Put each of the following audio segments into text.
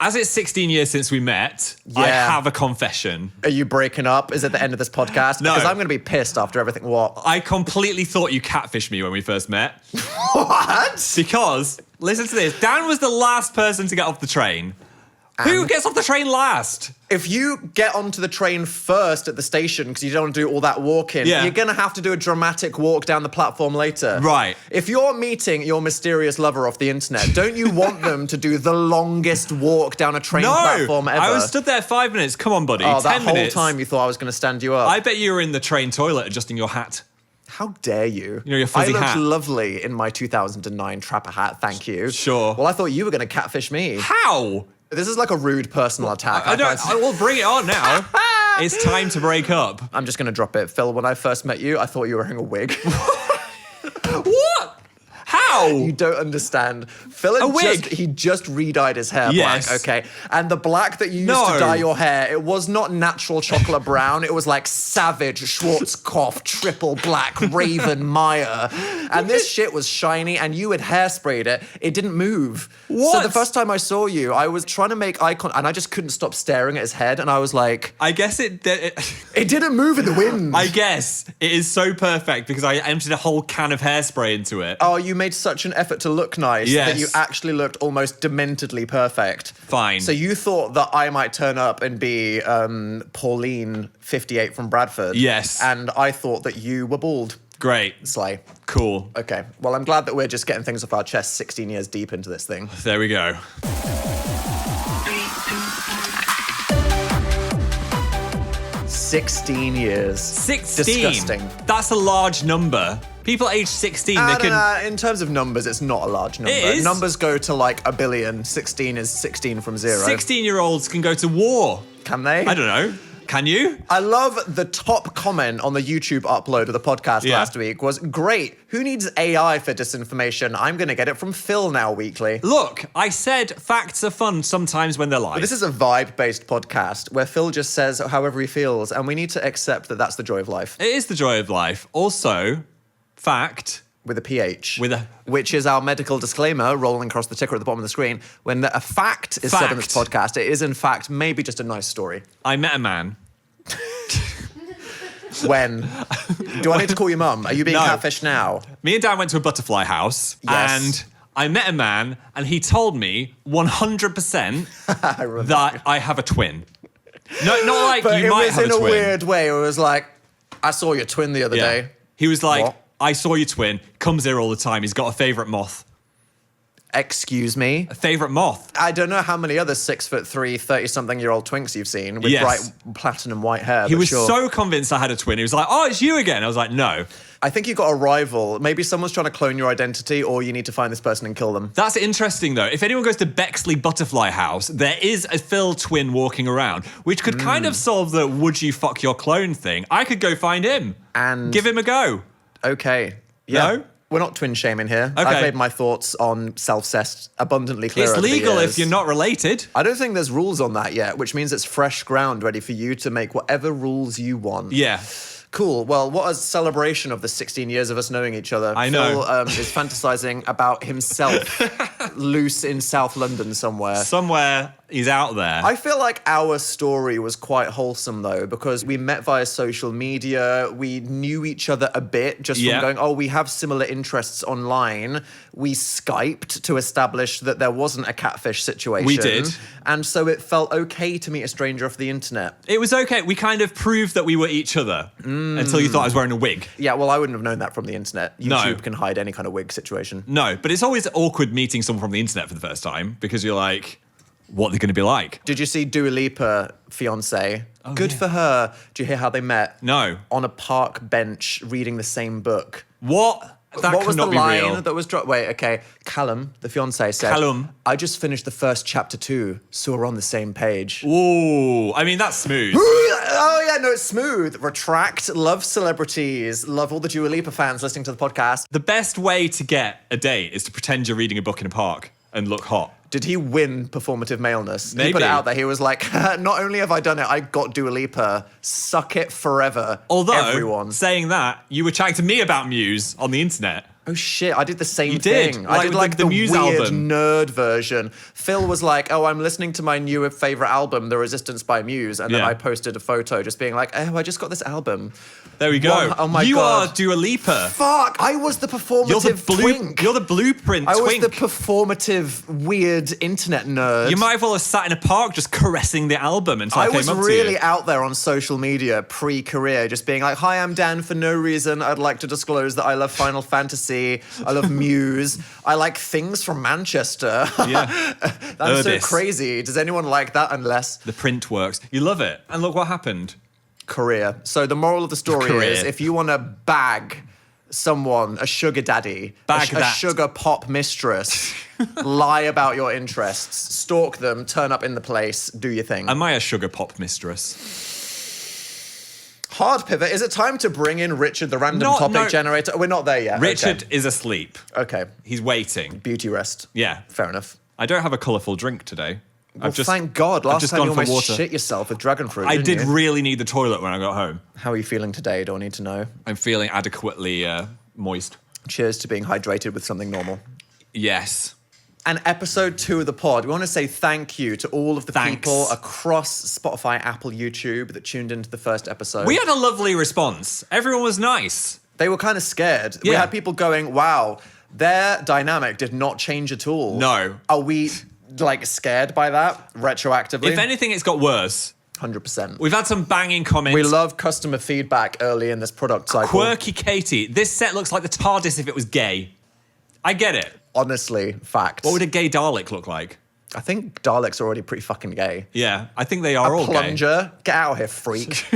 As it's 16 years since we met, I have a confession. Are you breaking up? Is it the end of this podcast? No. Because I'm going to be pissed after everything. What? I completely thought you catfished me when we first met. What? Because, listen to this, Dan was the last person to get off the train. Who gets off the train last? If you get onto the train first at the station because you don't want to do all that walking, you're going to have to do a dramatic walk down the platform later. Right. If you're meeting your mysterious lover off the internet, don't you want them to do the longest walk down a train platform ever? I was stood there 5 minutes. Come on, buddy. Oh, 10 that minutes. whole time you thought I was going to stand you up. I bet you were in the train toilet adjusting your hat. How dare you? You know, your fuzzy hat. I looked hat. lovely in my 2009 trapper hat, thank you. Sure. Well, I thought you were going to catfish me. How? This is like a rude personal attack. I will bring it on now. It's time to break up. I'm just going to drop it. Phil, when I first met you, I thought you were wearing a wig. What? How? You don't understand. Phil he just re-dyed his hair black, okay? And the black that you used to dye your hair, it was not natural chocolate brown. It was like Savage, Schwarzkopf, triple black, Raven, Meyer. And this shit was shiny, and you had hairsprayed it. It didn't move. What? So the first time I saw you, I was trying to make eye contact, and I just couldn't stop staring at his head, and I was like... I guess it didn't move in the wind. I guess. It is so perfect because I emptied a whole can of hairspray into it. Oh, you made such an effort to look nice that you actually looked almost dementedly perfect. Fine. So you thought that I might turn up and be Pauline, 58 from Bradford. Yes. And I thought that you were bald. Great. Slay. Cool. Okay. Well, I'm glad that we're just getting things off our chest 16 years deep into this thing. There we go. 16 years. 16? Disgusting. That's a large number. People aged 16, in terms of numbers, it's not a large number. It is. Numbers go to like a billion. 16 is 16 from 0. 16-year-olds can go to war. Can they? I don't know. Can you? I love the top comment on the YouTube upload of the podcast last week was, great, who needs AI for disinformation? I'm going to get it from Phil now weekly. Look, I said facts are fun sometimes when they're live. But this is a vibe-based podcast where Phil just says however he feels, and we need to accept that that's the joy of life. It is the joy of life. Also, fact... With a PH. With a... Which is our medical disclaimer rolling across the ticker at the bottom of the screen. When a fact is said on this podcast, it is in fact maybe just a nice story. I met a man. When? Do I need to call your mum? Are you being catfished now? Me and Dan went to a butterfly house. Yes. And I met a man and he told me 100% that I have a twin. No, not like but you might have a twin. But it was in a weird way. It was like, I saw your twin the other day. He was like, what? I saw your twin, comes here all the time. He's got a favourite moth. Excuse me? A favourite moth? I don't know how many other 6'3", 30-something-year-old twinks you've seen with bright platinum white hair. He was so convinced I had a twin. He was like, oh, it's you again. I was like, no. I think you got a rival. Maybe someone's trying to clone your identity, or you need to find this person and kill them. That's interesting, though. If anyone goes to Bexley Butterfly House, there is a Phil twin walking around, which could kind of solve the would you fuck your clone thing. I could go find him and give him a go. Okay. Yeah. No? We're not twin shaming here. Okay. I've made my thoughts on self-cest abundantly clear. It's legal if you're not related. I don't think there's rules on that yet, which means it's fresh ground ready for you to make whatever rules you want. Yeah. Cool. Well, what a celebration of the 16 years of us knowing each other. I know. Phil is fantasizing about himself loose in South London somewhere. Somewhere he's out there. I feel like our story was quite wholesome, though, because we met via social media. We knew each other a bit just from going, oh, we have similar interests online. We Skyped to establish that there wasn't a catfish situation. We did. And so it felt okay to meet a stranger off the internet. It was okay. We kind of proved that we were each other until you thought I was wearing a wig. Yeah, well, I wouldn't have known that from the internet. YouTube can hide any kind of wig situation. No, but it's always awkward meeting someone from the internet for the first time because you're like, what are they going to be like? Did you see Dua Lipa, fiancé? Oh, good for her. Do you hear how they met? No. On a park bench reading the same book. What? That what was the be line real. that was dropped? Wait, okay. Callum, the fiancé, said, Callum. I just finished the first chapter 2, so we're on the same page. Ooh, I mean, that's smooth. Oh, yeah, no, it's smooth. Retract, love celebrities, love all the Dua Lipa fans listening to the podcast. The best way to get a date is to pretend you're reading a book in a park and look hot. Did he win performative maleness? Maybe. He put it out there. He was like, not only have I done it, I got Dua Lipa. Suck it forever, Although, everyone. saying that, you were chatting to me about Muse on the internet. Oh shit, I did the same You thing. did. I did like the Muse weird album. nerd version. Phil was like, oh, I'm listening to my new favorite album, The Resistance by Muse. And then I posted a photo just being like, oh, I just got this album. There we go. Oh my God. You are Dua Lipa. Fuck, I was the performative twink. You're the blueprint twink. I was the performative, weird internet nerd. You might as well have sat in a park just caressing the album until I came up to you. was really out there on social media pre-career, just being like, hi, I'm Dan. For no reason, I'd like to disclose that I love Final Fantasy. I love Muse. I like things from Manchester. Yeah. That's so crazy. Does anyone like that unless... The print works. You love it. And look what happened. Career. So the moral of the story is, if you want to bag someone, a sugar daddy, a sugar pop mistress, lie about your interests, stalk them, turn up in the place, do your thing. Am I a sugar pop mistress? Hard pivot. Is it time to bring in Richard, the random topic generator? We're not there yet. Richard is asleep. Okay. He's waiting. Beauty rest. Yeah. Fair enough. I don't have a colourful drink today. Well, thank God. Last time you almost shit yourself with dragon fruit, I did you? really need the toilet when I got home. How are you feeling today? Do I need to know? I'm feeling adequately moist. Cheers to being hydrated with something normal. Yes. And episode 2 of the pod, we want to say thank you to all of the people across Spotify, Apple, YouTube that tuned into the first episode. We had a lovely response. Everyone was nice. They were kind of scared. Yeah. We had people going, wow, their dynamic did not change at all. No. Are we... like scared by that retroactively? If anything, it's got worse. 100%. We've had some banging comments. We love customer feedback early in this product cycle. Quirky Katie. This set looks like the TARDIS if it was gay. I get it. Honestly, fact. What would a gay Dalek look like? I think Daleks are already pretty fucking gay. Yeah, I think they are all plunger. Get out of here, freak.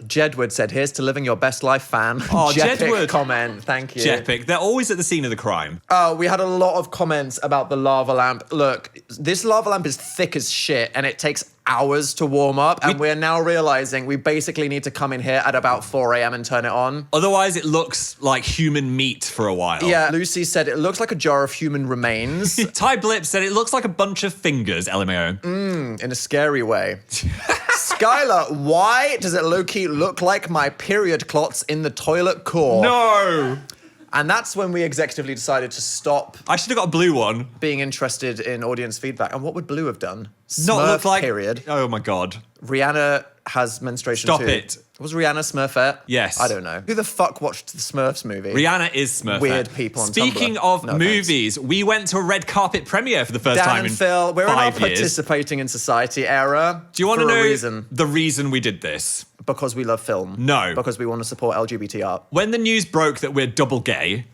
Jedward said, here's to living your best life, fan. Oh, Jedward. Comment. Thank you. Jepic. They're always at the scene of the crime. Oh, we had a lot of comments about the lava lamp. Look, this lava lamp is thick as shit, and it takes hours to warm up, and we're now realizing we basically need to come in here at about 4 a.m. and turn it on. Otherwise, it looks like human meat for a while. Yeah, Lucy said it looks like a jar of human remains. Ty Blip said it looks like a bunch of fingers, LMAO. In a scary way. Skylar, why does it low-key look like my period clots in the toilet core? No! And that's when we executively decided to stop I should have got a blue one. being interested in audience feedback. And what would Blue have done? Not look like... period. Oh my God. Rihanna has menstruation Stop too. it. Was Rihanna Smurfette? Yes. I don't know. Who the fuck watched the Smurfs movie? Rihanna is Smurfette. Weird people on Speaking Tumblr. of No, movies, we went to a red carpet premiere for the first Dan time and in Phil, we're in our 5 years. participating in society era. Do you want to for a know reason. the reason we did this? Because we love film. No. Because we want to support LGBT art. When the news broke that we're double gay,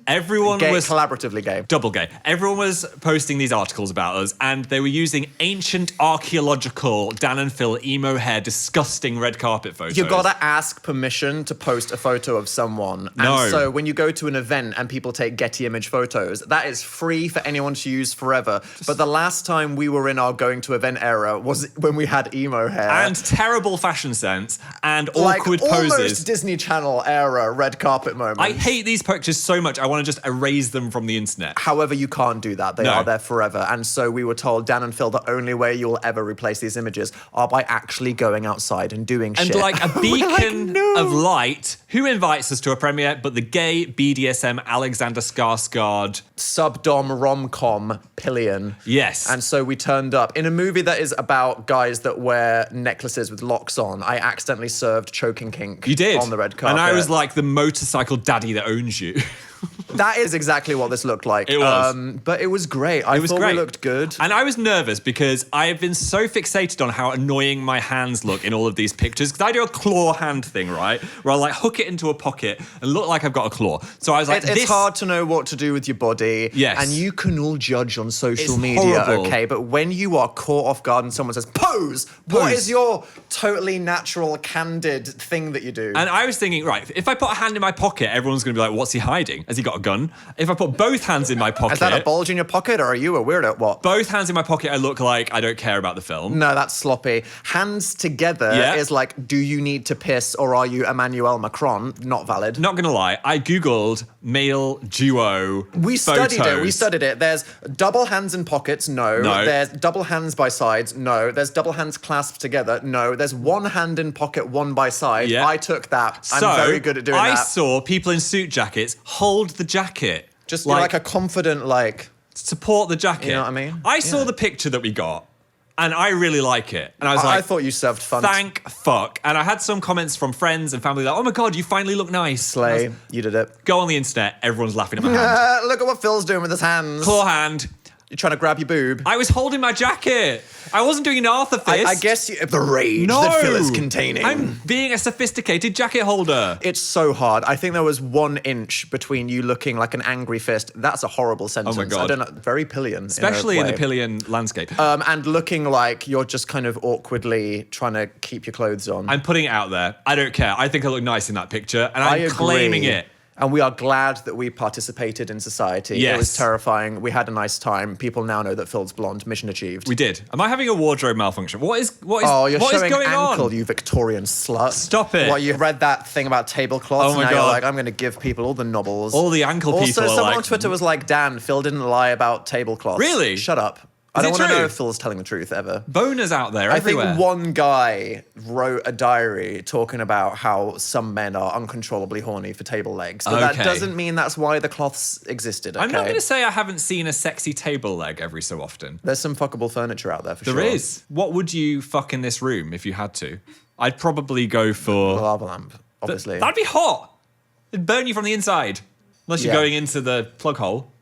everyone was... collaboratively gay. Double gay. Everyone was posting these articles about us, and they were using ancient archaeological Dan and Phil emo hair disgusting red carpet photos. You gotta ask permission to post a photo of someone. No. And so when you go to an event and people take Getty image photos, that is free for anyone to use forever. But the last time we were in our going to event era was when we had emo hair. And terrible fashion sense, and awkward poses. Almost Disney Channel era red carpet moments. I hate these pictures so much, I want to just erase them from the internet. However, you can't do that. They are there forever. And so we were told, Dan and Phil, the only way you'll ever replace these images are by actually going outside and doing shit. And like a beacon of light, who invites us to a premiere but the gay BDSM Alexander Skarsgård subdom rom-com pillion. Yes. And so we turned up in a movie that is about guys that wear necklaces with locks on. I accidentally served choking kink You did. on the red carpet. And I was like the motorcycle daddy that owns you. That is exactly what this looked like. It was. But it was great. I thought we looked good. And I was nervous because I have been so fixated on how annoying my hands look in all of these pictures. Because I do a claw hand thing, right? Where I like hook it into a pocket and look like I've got a claw. So I was like, it's hard to know what to do with your body. Yes. And you can all judge on social media, horrible. okay? But when you are caught off guard and someone says, pose! What is your totally natural, candid thing that you do? And I was thinking, right, if I put a hand in my pocket, everyone's going to be like, what's he hiding? Has he got a gun? If I put both hands in my pocket... Is that a bulge in your pocket, or are you a weirdo? What? Both hands in my pocket, I look like I don't care about the film. No, that's sloppy. Hands together is like, do you need to piss, or are you Emmanuel Macron? Not valid. Not going to lie, I Googled male duo We photos. studied it. There's double hands in pockets, no. There's double hands by sides, no. There's double hands clasped together, no. There's one hand in pocket, one by side. Yeah. I took that. So, I'm very good at doing that. I saw people in suit jackets hold the jacket. Just like a confident, like... Support the jacket. You know what I mean? I saw the picture that we got, and I really like it. And I was I thought you served fun. Thank fuck. And I had some comments from friends and family like, oh my God, you finally look nice. Slay, you did it. Go on the internet, everyone's laughing at my hand. Look at what Phil's doing with his hands. Claw hand. You're trying to grab your boob. I was holding my jacket. I wasn't doing an Arthur fist. I guess the rage that Phil is containing. I'm being a sophisticated jacket holder. It's so hard. I think there was 1 inch between you looking like an angry fist. That's a horrible sentence. Oh my God. I don't know. Very pillion. Especially in the pillion landscape. And looking like you're just kind of awkwardly trying to keep your clothes on. I'm putting it out there. I don't care. I think I look nice in that picture, and I'm claiming it. And we are glad that we participated in society. Yes. It was terrifying. We had a nice time. People now know that Phil's blonde. Mission achieved. We did. Am I having a wardrobe malfunction? What is Oh, you're showing going ankle, on? you Victorian slut. Stop it. What, you read that thing about tablecloths? Oh my now God. You're like, I'm going to give people all the nobbles. All the ankle people Also, are someone like, on Twitter was like, Dan, Phil didn't lie about tablecloths. Really? Shut up. I Is don't it want to know true? if Phil's telling the truth ever. boners out there everywhere. I think one guy wrote a diary talking about how some men are uncontrollably horny for table legs. But that Okay. doesn't mean that's why the cloths existed, okay? I'm not going to say I haven't seen a sexy table leg every so often. There's some fuckable furniture out there for sure. There is. What would you fuck in this room if you had to? I'd probably go for... The lava lamp, obviously. That'd be hot. It'd burn you from the inside. Unless you're Yeah. going into the plug hole.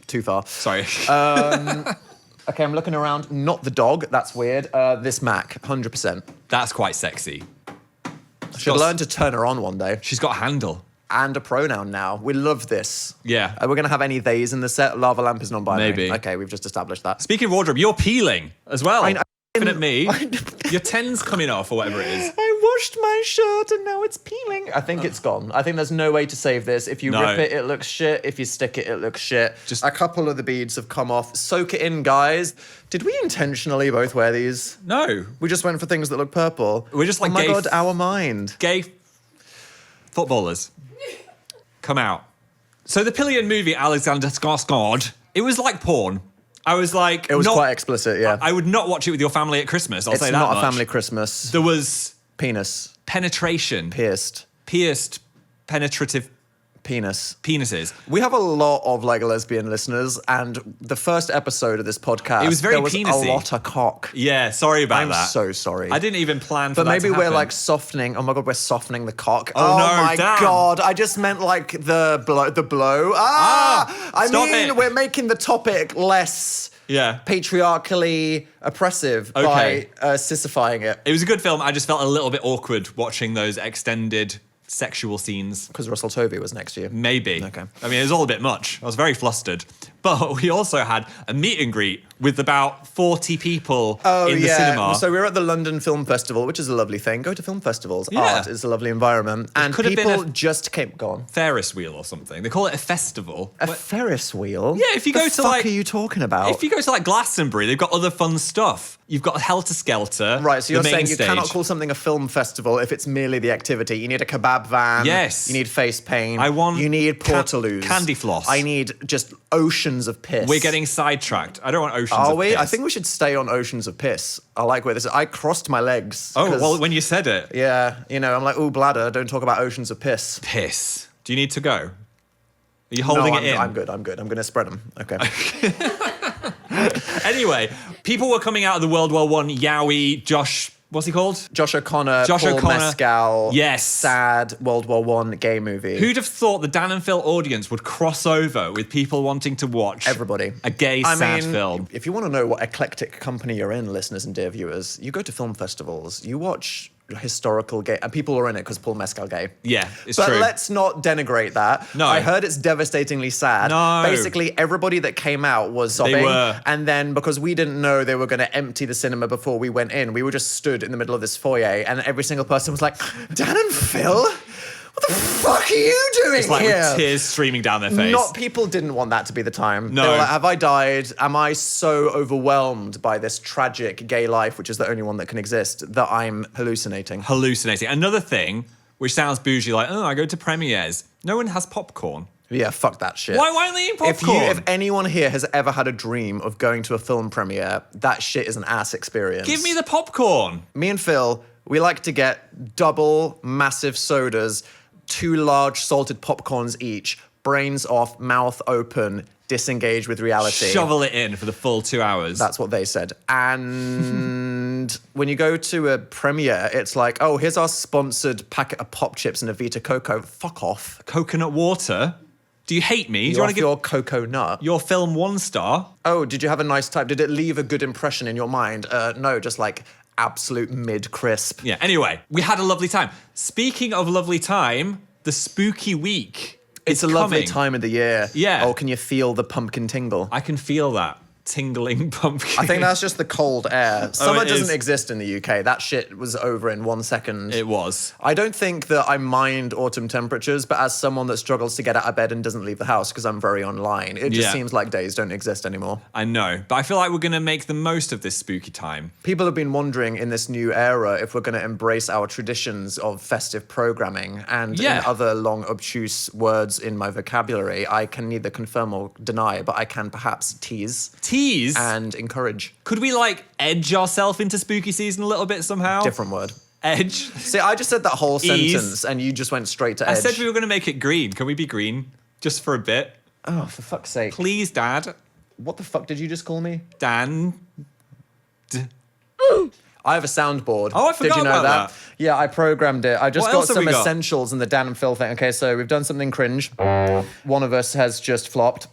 Too far. Sorry. Okay, I'm looking around. Not the dog. That's weird. This Mac, 100%. That's quite sexy. Should learn to turn her on one day. She's got a handle. And a pronoun now. We love this. Yeah. We're going to have any theys in the set. Lava lamp is non-binary. Maybe. Okay, we've just established that. Speaking of wardrobe, you're peeling as well. I know. Looking at me. Your ten's coming off or whatever it is. I washed my shirt and now it's peeling. I think it's gone. I think there's no way to save this. If you No. rip it, it looks shit. If you stick it, it looks shit. Just- a couple of the beads have come off. Soak it in, guys. Did we intentionally both wear these? No. We just went for things that look purple. We're just like oh my gay God, our mind. Gay footballers. Come out. So the Pillion movie, Alexander Skarsgård, it was like porn. I was like... It was quite explicit, yeah. I would not watch it with your family at Christmas, I'll It's say that not much. a family Christmas. There was Penis. penetration. Pierced. Pierced, penetrative Penis. penises. We have a lot of like lesbian listeners, and the first episode of this podcast, It was very there was penisy. a lot of cock. Yeah, sorry about I'm that. so sorry. I didn't even plan for But that maybe to we're happen. like softening. Oh my God, we're softening the cock. Oh, no, my damn. God! I just meant like the blow. I stop mean, it. we're making the topic less Yeah. patriarchally oppressive Okay. by sissifying it. It was a good film. I just felt a little bit awkward watching those extended sexual scenes. Because Russell Tovey was next to you. Maybe. Okay. I mean, it was all a bit much. I was very flustered. But we also had a meet and greet with about 40 people in the cinema. So we were at the London Film Festival, which is a lovely thing. Go to film festivals. Yeah. Art is a lovely environment. And could have been people a- just came gone. Ferris wheel or something. They call it a festival. A Ferris wheel? Yeah, if you go to, the like- fuck are you talking about? If you go to like Glastonbury, they've got other fun stuff. You've got Helter Skelter. Right, so you're the main saying you stage. cannot call something a film festival if it's merely the activity. You need a kebab van. Yes. You need face paint. I want You need portaloos. candy floss. I need just oceans of piss. We're getting sidetracked. I don't want oceans Are of we? piss. I think we should stay on oceans of piss. I like where this is. I crossed my legs. Oh, 'cause- well, when you said it. Yeah, you know, I'm like, ooh, bladder, don't talk about oceans of piss. Piss. Do you need to go? Are you holding no, it in? I'm good. I'm going to spread them. Okay. Anyway, people were coming out of the World War I, Yowie, Josh, what's he called? Josh O'Connor, Josh Paul O'Connor. Mescal. Yes. Sad World War I gay movie. Who'd have thought the Dan and Phil audience would cross over with people wanting to watch Everybody. a gay, sad film? If you want to know what eclectic company you're in, listeners and dear viewers, you go to film festivals, you watch historical gay, and people are in it because Paul Mescal gay. Yeah, it's But true. let's not denigrate that. No. I heard it's devastatingly sad. No. Basically, everybody that came out was sobbing. were. And then because we didn't know they were going to empty the cinema before we went in, we were just stood in the middle of this foyer, and every single person was like, Dan and Phil? What the fuck are you doing It's like here? with tears streaming down their face. Not people didn't want that to be the time. No. They were like, have I died? Am I so overwhelmed by this tragic gay life, which is the only one that can exist, that I'm hallucinating? Hallucinating. Another thing, which sounds bougie, like, oh, I go to premieres. No one has popcorn. Yeah, fuck that shit. Why aren't they eating popcorn? If anyone here has ever had a dream of going to a film premiere, that shit is an ass experience. Give me the popcorn. Me and Phil, we like to get double massive sodas, 2 large salted popcorns each, brains off, mouth open, disengage with reality. Shovel it in for the full 2 hours. That's what they said. And when you go to a premiere, it's like, oh, here's our sponsored packet of pop chips and a Vita Coco. Fuck off. Coconut water? Do you hate me? Do you want to give your cocoa nut? Your film 1 star? Oh, did you have a nice time? Did it leave a good impression in your mind? No, just like absolute mid-crisp. Yeah, anyway, we had a lovely time. Speaking of lovely time, the spooky week It's a lovely time of the year. Yeah. Oh, can you feel the pumpkin tingle? I can feel that. Tingling pumpkin. I think that's just the cold air. Summer doesn't is. exist in the UK. That shit was over in 1 second. It was. I don't think that I mind autumn temperatures, but as someone that struggles to get out of bed and doesn't leave the house because I'm very online, it just seems like days don't exist anymore. I know, but I feel like we're going to make the most of this spooky time. People have been wondering in this new era if we're going to embrace our traditions of festive programming and in other long, obtuse words in my vocabulary. I can neither confirm or deny, but I can perhaps tease. Tease? And encourage. Could we, like, edge ourselves into spooky season a little bit somehow? Different word. Edge. See, I just said that whole sentence and you just went straight to edge. I said we were going to make it green. Can we be green? Just for a bit? Oh, for fuck's sake. Please, Dad. What the fuck did you just call me? Dan. I have a soundboard. Oh, I forgot Did you know about that. Yeah, I programmed it. I just What got else have some we got? essentials in the Dan and Phil thing. Okay, so we've done something cringe. One of us has just flopped.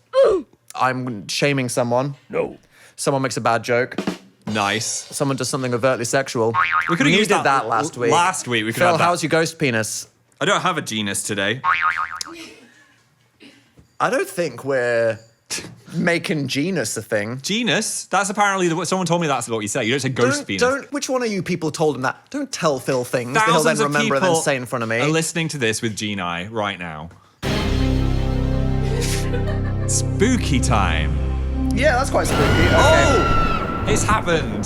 I'm shaming someone. No. Someone makes a bad joke. Nice. Someone does something overtly sexual. We could have You used did that last week. Last week we could Phil, have that. how's your ghost penis? I don't have a genus today. I don't think we're making genus a thing. Genus? That's apparently someone told me that's what you say. You don't say ghost penis. Which one of you people told him that? Don't tell Phil things that he'll Thousands then of remember and then people say in front of me. are listening to this with Geni right now. Spooky time. Yeah, that's quite spooky. Okay. Oh! It's happened.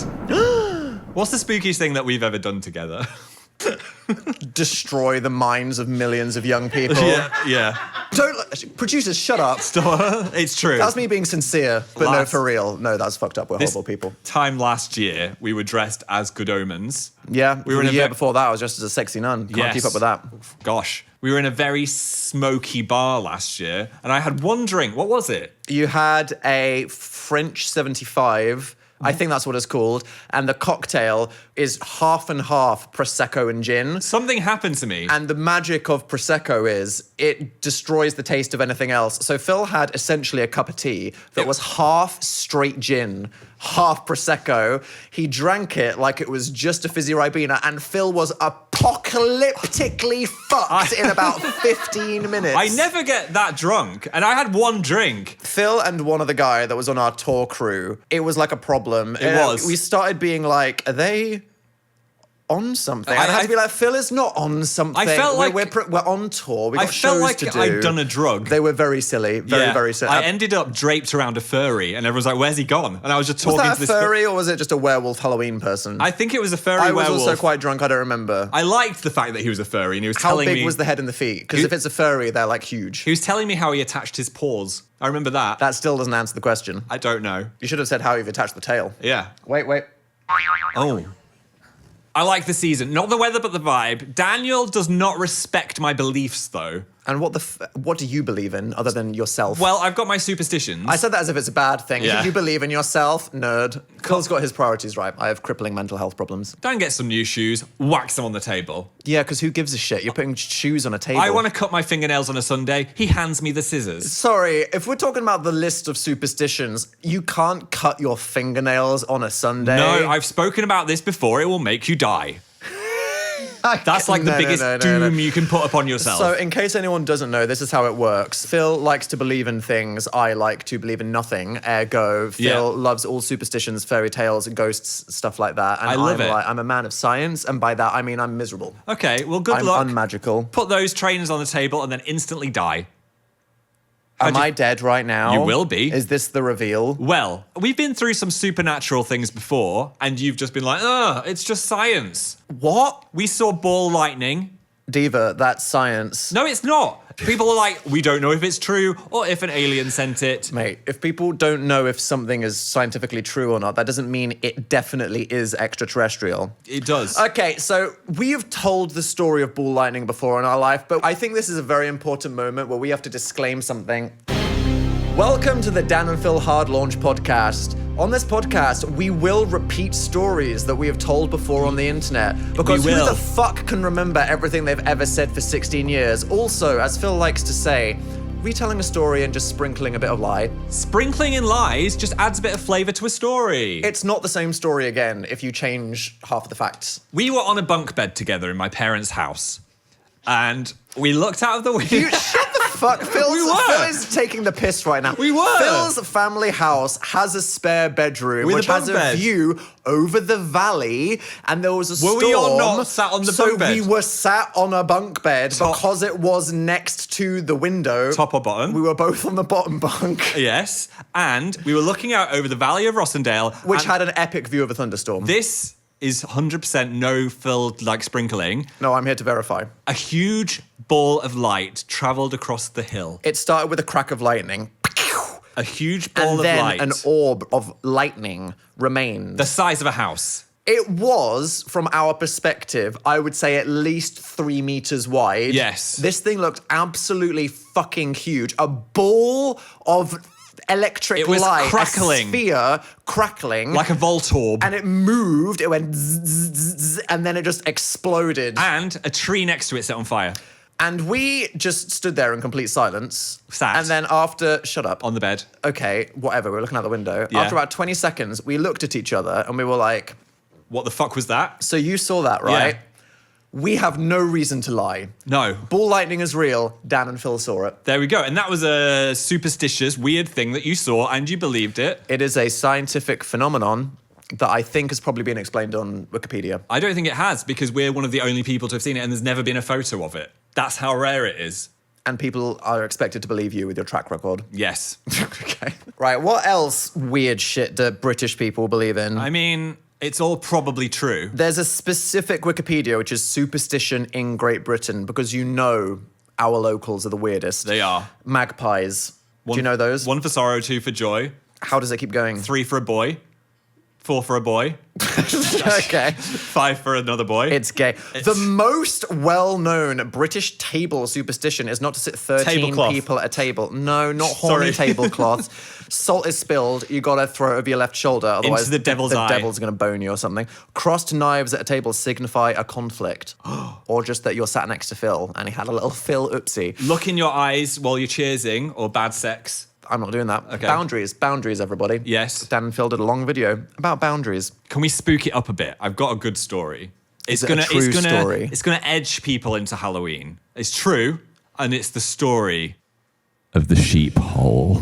What's the spookiest thing that we've ever done together? Destroy the minds of millions of young people. yeah. Producers, shut up. It's true. That's me being sincere, but no, for real. No, that's fucked up. We're horrible people. Time last year, we were dressed as good omens. Yeah, we were in a year before that, I was just as a sexy nun. Can't keep up with that. Gosh, we were in a very smoky bar last year, and I had one drink. What was it? You had a French 75. I think that's what it's called. And the cocktail is half and half Prosecco and gin. Something happened to me. And the magic of Prosecco is it destroys the taste of anything else. So Phil had essentially a cup of tea that was half straight gin, half Prosecco. He drank it like it was just a fizzy Ribena, and Phil was apocalyptically fucked in about 15 minutes. I never get that drunk, and I had one drink. Phil and one other guy that was on our tour crew, it was like a problem. It was. We started being like, are they on something? I had to be like, Phil is not on something. I felt like we're on tour. We got shows to do. I'd done a drug. They were very silly, very silly. I ended up draped around a furry, and everyone's like, "Where's he gone?" And I was just talking was that to this furry, or was it just a werewolf Halloween person? I think it was a furry werewolf. werewolf. I was also quite drunk. I don't remember. I liked the fact that he was a furry, and he was how telling me... How big was the head and the feet? Because if it's a furry, they're like huge. He was telling me how he attached his paws. I remember that. That still doesn't answer the question. I don't know. You should have said how you've attached the tail. Yeah. Wait. Oh. I like the season. Not the weather, but the vibe. Daniel does not respect my beliefs, though. And what do you believe in, other than yourself? Well, I've got my superstitions. I said that as if it's a bad thing. Yeah. You believe in yourself, nerd. Phil's got his priorities right. I have crippling mental health problems. Dan gets some new shoes, whacks them on the table. Yeah, because who gives a shit? You're putting shoes on a table. I want to cut my fingernails on a Sunday. He hands me the scissors. Sorry, if we're talking about the list of superstitions, you can't cut your fingernails on a Sunday. No, I've spoken about this before. It will make you die. That's like the biggest doom you can put upon yourself. So in case anyone doesn't know, this is how it works. Phil likes to believe in things. I like to believe in nothing. Ergo, Phil loves all superstitions, fairy tales, ghosts, stuff like that. And I love it. I'm a man of science, and by that I mean I'm miserable. Okay, well, good luck. I'm unmagical. Put those trainers on the table and then instantly die. Am I dead right now? You will be. Is this the reveal? Well, we've been through some supernatural things before, and you've just been like, it's just science. What? We saw ball lightning. Diva, that's science. No, it's not. People are like, we don't know if it's true or if an alien sent it. Mate, if people don't know if something is scientifically true or not, that doesn't mean it definitely is extraterrestrial. It does. Okay, so we have told the story of ball lightning before in our life, but I think this is a very important moment where we have to disclaim something. Welcome to the Dan and Phil Hard Launch podcast. On this podcast, we will repeat stories that we have told before on the internet. Because who the fuck can remember everything they've ever said for 16 years? Also, as Phil likes to say, retelling a story and just sprinkling a bit of lie. Sprinkling in lies just adds a bit of flavour to a story. It's not the same story again if you change half of the facts. We were on a bunk bed together in my parents' house. And we looked out of the window. Shut the fuck. Phil is taking the piss right now. We were. Phil's family house has a spare bedroom which has a view over the valley, and there was a storm. Were we all not sat on the bunk bed? So we were sat on a bunk bed because it was next to the window. Top or bottom? We were both on the bottom bunk. Yes. And we were looking out over the valley of Rossendale. Which had an epic view of a thunderstorm. This is 100% no Phil like sprinkling. No, I'm here to verify. A huge ball of light travelled across the hill. It started with a crack of lightning. A huge ball of light. And then an orb of lightning remained. The size of a house. It was, from our perspective, I would say at least 3 meters wide. Yes. This thing looked absolutely fucking huge. A ball of electric light, crackling. A sphere crackling. Like a Voltorb. And it moved, it went zzz, zzz, zzz, and then it just exploded. And a tree next to it set on fire. And we just stood there in complete silence. Sat. And then after, shut up. On the bed. Okay, whatever, we were looking out the window. Yeah. After about 20 seconds, we looked at each other and we were like, what the fuck was that? so you saw that, right? Yeah. We have no reason to lie. No. Ball lightning is real. Dan and Phil saw it. There we go. And that was a superstitious, weird thing that you saw and you believed it. It is a scientific phenomenon that I think has probably been explained on Wikipedia. I don't think it has, because we're one of the only people to have seen it and there's never been a photo of it. That's how rare it is. And people are expected to believe you with your track record. Yes. Okay. Right, what else weird shit do British people believe in? I mean, it's all probably true. There's a specific Wikipedia, which is superstition in Great Britain, because you know our locals are the weirdest. They are. Magpies. Do you know those? 1 for sorrow, 2 for joy. How does it keep going? 3 for a boy. 4 for a boy. Okay. 5 for another boy. It's gay. The most well-known British table superstition is not to sit 13 Tablecloth. people at a table. No, not horny tablecloth. Salt is spilled, you gotta throw it over your left shoulder, otherwise Into the devil's eye. The devil's gonna bone you or something. Crossed knives at a table signify a conflict. Or just that you're sat next to Phil and he had a little Phil oopsie. Look in your eyes while you're cheersing, or bad sex. I'm not doing that. Okay. Boundaries, everybody. Yes. Dan and Phil did a long video about boundaries. Can we spook it up a bit? I've got a good story. Is it a true story? It's gonna edge people into Halloween. It's true, and it's the story of the sheep hole.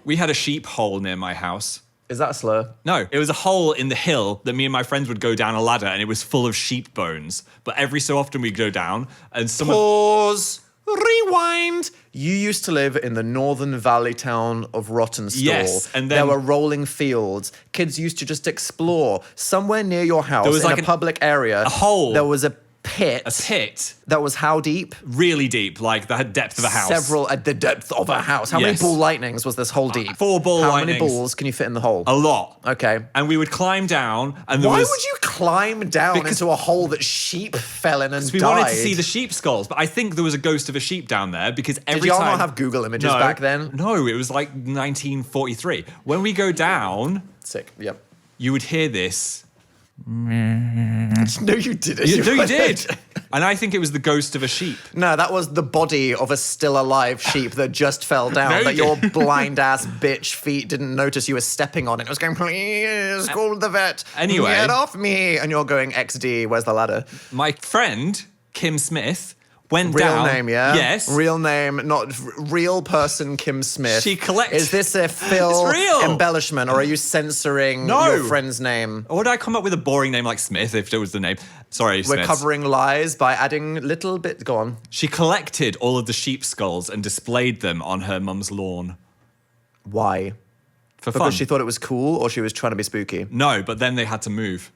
We had a sheep hole near my house. Is that a slur? No, it was a hole in the hill that me and my friends would go down a ladder, and it was full of sheep bones. But every so often we'd go down, and someone... Pause. Rewind. You used to live in the northern valley town of Rawtenstall. Yes, and then there were rolling fields. Kids used to just explore. Somewhere near your house, there was in like a public area, a hole. There was a pit. A pit. That was how deep? Really deep, like the depth of a house. Several at the depth of a house. How many ball lightnings was this hole deep? 4 ball How lightnings. many balls can you fit in the hole? A lot. Okay. And we would climb down, and there Why was... would you climb down into a hole that sheep fell in and died? We wanted to see the sheep skulls, but I think there was a ghost of a sheep down there, because every Did y'all time... not have Google images back then? No, it was like 1943. When we go down... Sick, yep. You would hear this... No, you didn't. You did. And I think it was the ghost of a sheep. No, that was the body of a still alive sheep that just fell down. No, that your blind ass bitch feet didn't notice you were stepping on it. It was going, please call the vet. Anyway. Get off me. And you're going, XD, where's the ladder? My friend, Kim Smith, went Real down. name, yeah? Yes. Real name, not real person Kim Smith. She collects... Is this a Phil It's real. embellishment, or are you censoring No. your friend's name? Or would I come up with a boring name like Smith if it was the name? Sorry, We're Smith. covering lies by adding little bit. Go on. She collected all of the sheep skulls and displayed them on her mum's lawn. Why? For fun. Because she thought it was cool, or she was trying to be spooky? No, but then they had to move.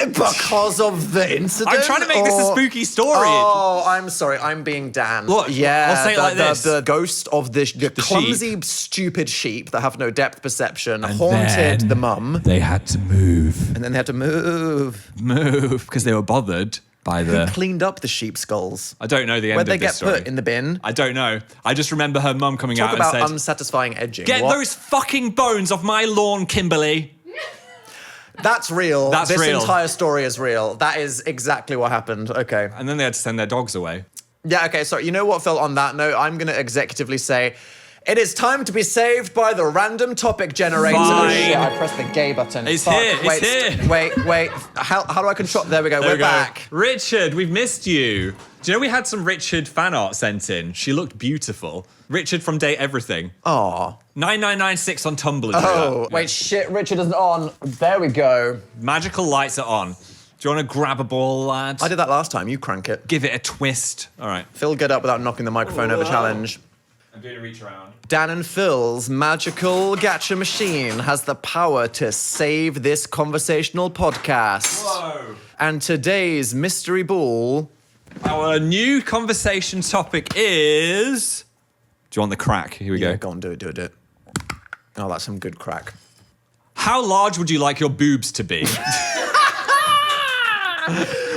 Because of the incident? I'm trying to make this a spooky story. Oh, I'm sorry. I'm being Dan. Look, yeah, I'll say it like this. The ghost of the clumsy, sheep. stupid sheep that have no depth perception haunted the mum. They had to move. And then they had to move. Because they were bothered by Who cleaned up the sheep skulls? I don't know the end Where'd of they this get story. put? In the bin? I don't know. I just remember her mum coming out Talk and about said, unsatisfying edging. "Get those fucking bones off my lawn, Kimberly." That's real. That's this real. entire story is real. That is exactly what happened. Okay. And then they had to send their dogs away. Yeah, okay, so you know what, Phil, on that note, I'm going to executively say, it is time to be saved by the random topic generator. Fine. Oh, shit, I pressed the gay button. It's Fuck. here, Wait, it's here. Wait. How do I control? There we go, we're back. Richard, we've missed you. Do you know we had some Richard fan art sent in? She looked beautiful. Richard from Date Everything. Aw. 9996 on Tumblr. Oh, wait, shit, Richard isn't on. There we go. Magical lights are on. Do you want to grab a ball, lad? I did that last time, you crank it. Give it a twist. All right. Phil, get up without knocking the microphone over challenge. I'm doing a reach around. Dan and Phil's magical gacha machine has the power to save this conversational podcast. Whoa. And today's mystery ball... Our new conversation topic is... Do you want the crack? Here we Yeah, go. go on, do it. Oh, that's some good crack. How large would you like your boobs to be?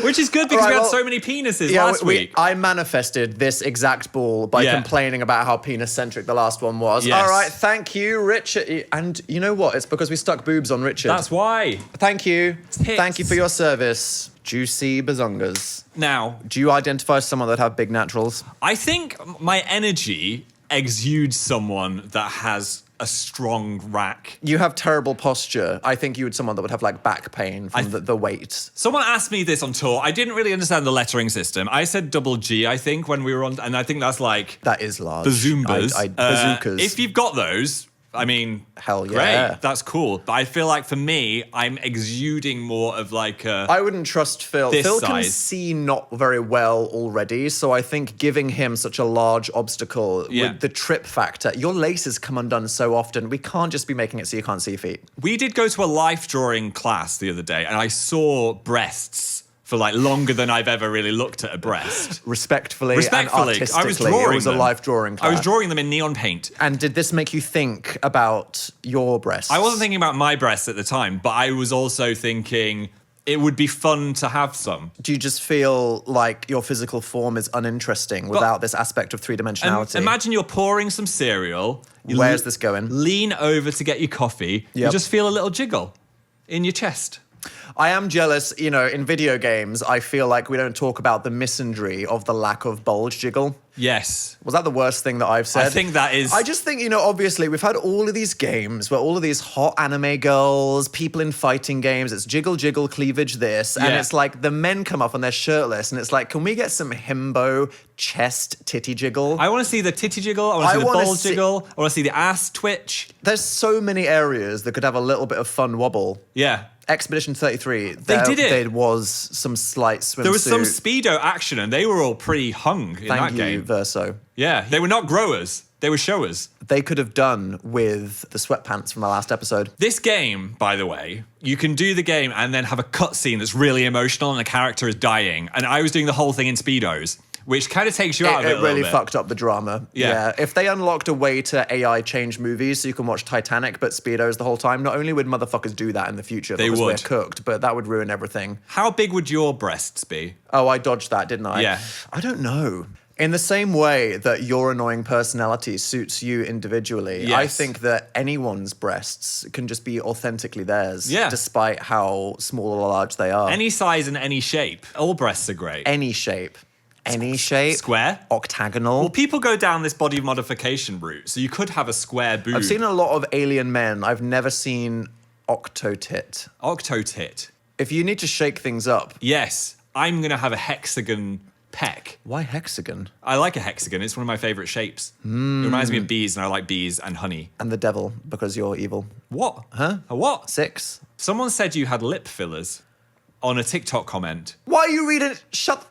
Which is good because we had so many penises last week. I manifested this exact ball by complaining about how penis-centric the last one was. Yes. All right, thank you, Richard. And you know what? It's because we stuck boobs on Richard. That's why. Thank you. Tits. Thank you for your service, Juicy Bazongas. Now, Do you identify as someone that have big naturals? I think my energy exudes someone that has a strong rack. You have terrible posture. I think you would someone that would have like back pain from the weight. Someone asked me this on tour. I didn't really understand the lettering system. I said double G, I think, when we were on, and I think that's like That is large. the Zumbas. Bazookas. If you've got those, I mean, Hell yeah. great. That's cool. But I feel like for me, I'm exuding more of like a... I wouldn't trust Phil. This Phil can size. see not very well already, so I think giving him such a large obstacle with the trip factor, your laces come undone so often, we can't just be making it so you can't see your feet. We did go to a life drawing class the other day, and I saw breasts for like longer than I've ever really looked at a breast. Respectfully and artistically. I was drawing it was them. a life drawing class. I was drawing them in neon paint. And did this make you think about your breasts? I wasn't thinking about my breasts at the time, but I was also thinking it would be fun to have some. Do you just feel like your physical form is uninteresting without this aspect of three-dimensionality? Imagine you're pouring some cereal. Where's this going? Lean over to get your coffee. You just feel a little jiggle in your chest. I am jealous, you know, in video games, I feel like we don't talk about the misandry of the lack of bulge jiggle. Yes. Was that the worst thing that I've said? I think that is... I just think, you know, obviously we've had all of these games where all of these hot anime girls, people in fighting games, it's jiggle, jiggle, cleavage this, and it's like the men come up and they're shirtless, and it's like, can we get some himbo chest titty jiggle? I want to see the titty jiggle, I want to see the bulge jiggle, I want to see the ass twitch. There's so many areas that could have a little bit of fun wobble. Yeah. Expedition 33. They did it. There was some slight swimsuit. There was some Speedo action, and they were all pretty hung in that game. Thank you, Verso. Yeah, they were not growers. They were showers. They could have done with the sweatpants from the last episode. This game, by the way, you can do the game and then have a cutscene that's really emotional and the character is dying. And I was doing the whole thing in Speedos, which kind of takes you out of it a really little bit. fucked up the drama. Yeah. If they unlocked a way to AI change movies so you can watch Titanic but Speedos the whole time, not only would motherfuckers do that in the future because we're cooked, but that would ruin everything. How big would your breasts be? Oh, I dodged that, didn't I? Yeah. I don't know. In the same way that your annoying personality suits you individually, I think that anyone's breasts can just be authentically theirs, despite how small or large they are. Any size and any shape. All breasts are great. Any shape. Any shape. Square. Octagonal. Well, people go down this body modification route, so you could have a square boob. I've seen a lot of alien men. I've never seen octotit. Octotit. If you need to shake things up. Yes, I'm going to have a hexagon peck. Why hexagon? I like a hexagon. It's one of my favorite shapes. It reminds me of bees, and I like bees and honey. And the devil, because you're evil. What? Huh? A what? 6. Someone said you had lip fillers on a TikTok comment. Why are you reading? Shut...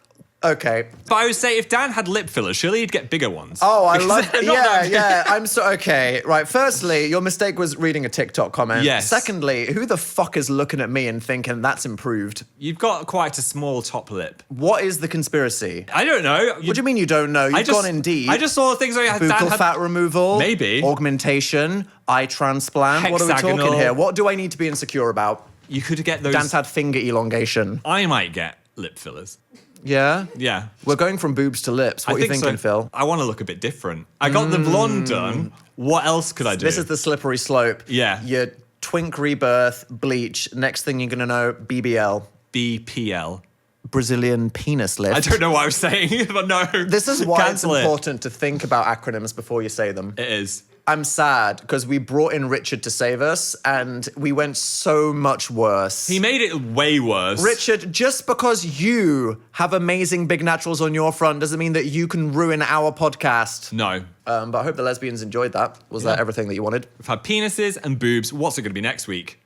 Okay. But I would say if Dan had lip fillers, surely he'd get bigger ones. Oh, I love it. Yeah. I'm so okay. Right. Firstly, your mistake was reading a TikTok comment. Yes. Secondly, who the fuck is looking at me and thinking that's improved? You've got quite a small top lip. What is the conspiracy? I don't know. What do you mean you don't know? You've gone Indeed. I just saw things where buccal fat removal. Maybe. Augmentation. Eye transplant. Hexagonal. What are we talking here? What do I need to be insecure about? You could get those. Dan's had finger elongation. I might get lip fillers. Yeah? Yeah. We're going from boobs to lips. What are you thinking, Phil? I want to look a bit different. I got the blonde done. What else could I do? This is the slippery slope. Yeah. Your twink rebirth, bleach. Next thing you're going to know, BBL. BPL. Brazilian penis lift. I don't know what I was saying, but no. This is why it's important to think about acronyms before you say them. It is. I'm sad because we brought in Richard to save us and we went so much worse. He made it way worse. Richard, just because you have amazing big naturals on your front doesn't mean that you can ruin our podcast. No. But I hope the lesbians enjoyed that. Was that everything that you wanted? We've had penises and boobs. What's it going to be next week?